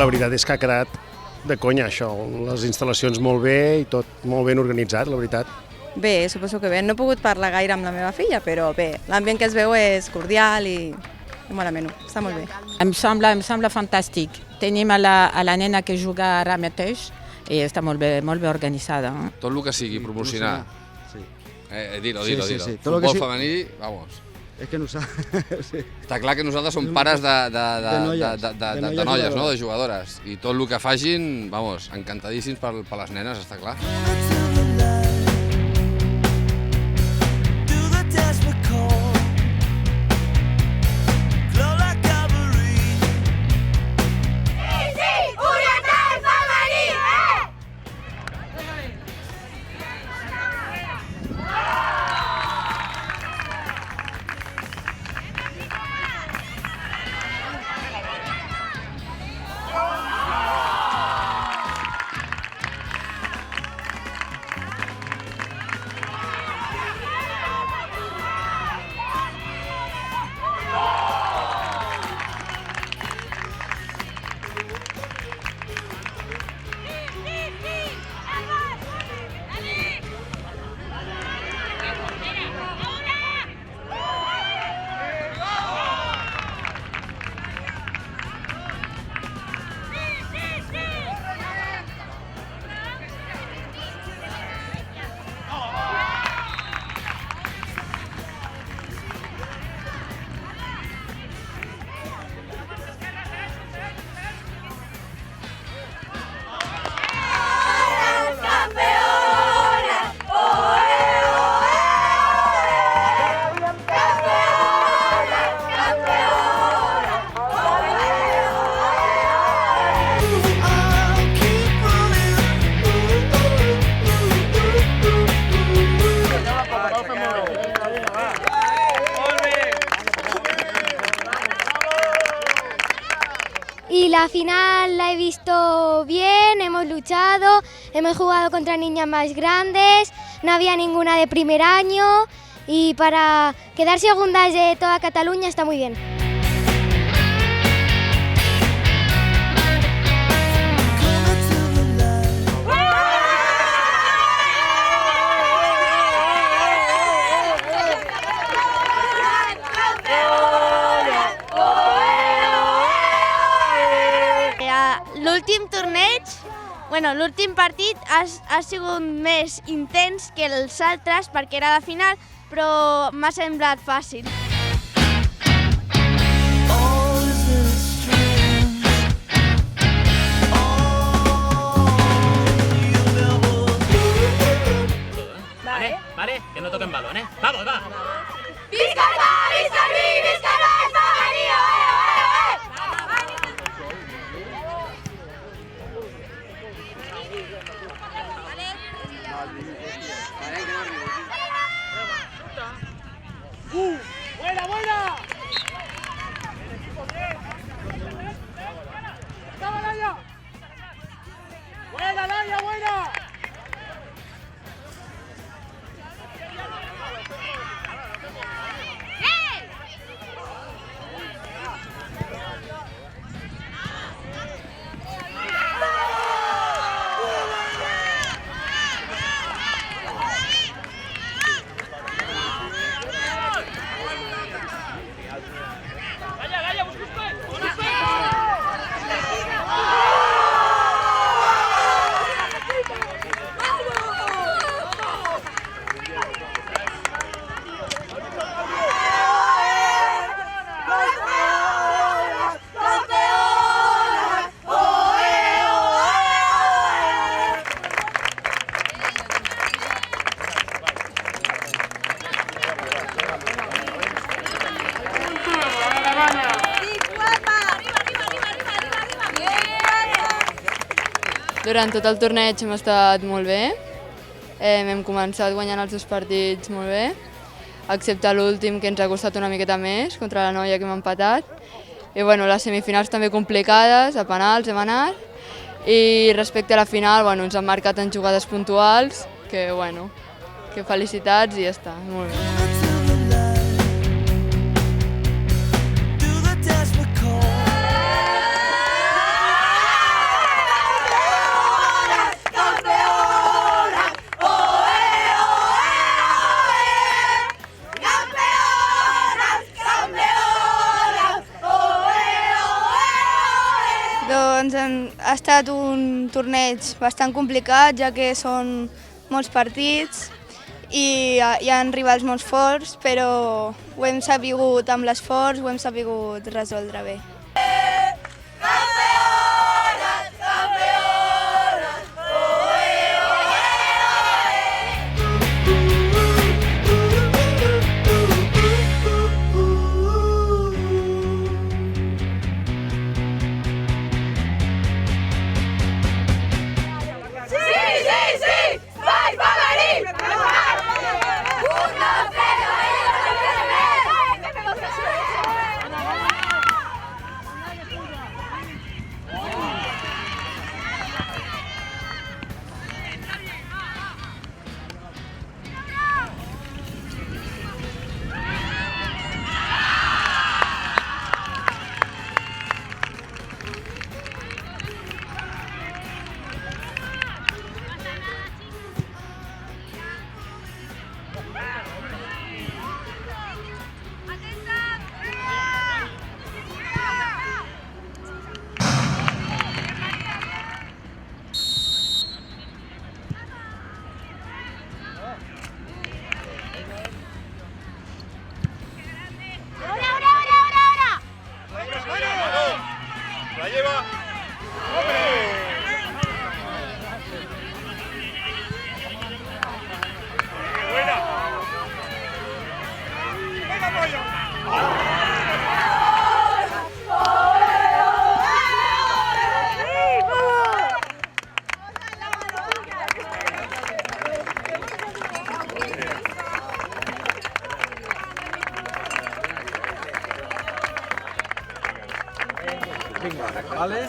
la veritat és que ha quedat de conya això, les instal·lacions molt bé i tot molt ben organitzat, la veritat. Bé, suposo que bé. No he pogut parlar gaire amb la meva filla, però bé, l'ambient que es veu és cordial i molt ameno, està molt bé. Em sembla fantàstic. Tenim a la nena que juga ara mateix i està molt bé organitzada. Tot el que sigui promocionar. Sí. Dilo. Sí. Tot lo que Futbol sí. femení, vamos. És que no sap. Sí. Està clar que nosaltres som pares de noies, no? De jugadores. I tot el que fagin, vamos, encantadíssims per les nenes, està clar. Y la final la he visto bien, hemos luchado, hemos jugado contra niñas más grandes, no había ninguna de primer año y para quedar segundas de toda Cataluña está muy bien. L'últim torneig, l'últim partit ha sigut més intens que els altres perquè era la final, però m'ha semblat fàcil. Vale, que no toquen balón, ¿eh? Vamos, va. Visca el Bar, visca el Vi, visca el Bar femení, ¡Buena! ¡Vamos, Laia! ¡Buena, Laia, buena! Durant tot el torneig hem estat molt bé, hem començat guanyant els 2 partits molt bé, excepte l'últim que ens ha costat una miqueta més, contra la noia que hem empatat. I les semifinals també complicades, a penals hem anat, i respecte a la final ens han marcat en jugades puntuals, que felicitats i ja està, molt bé. ha estat un torneig bastant complicat, ja que són molts partits i hi ha rivals molt forts, però ho hem sabut amb l'esforç, ho hem sabut resoldre bé. Vale?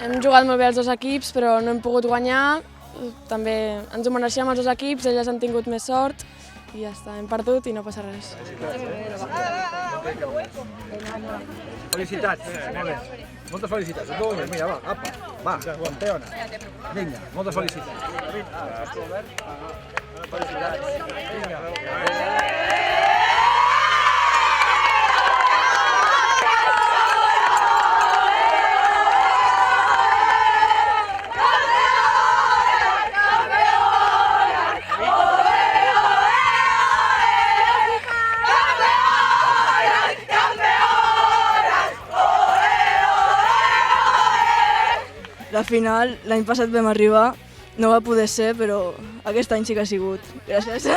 Hem jugat molt bé els dos equips, però no hem pogut guanyar. També ens ho mereixíem els dos equips, elles han tingut més sort i ja està, hem perdut i no passa res. Felicitats, molt bé. Moltes felicitats. Mira, va, apa, va, campeona. Vinga, moltes felicitats. Felicitats. Vinga. La final, l'any passat vam arribar, no va poder ser, però aquest any sí que ha sigut. Gràcies.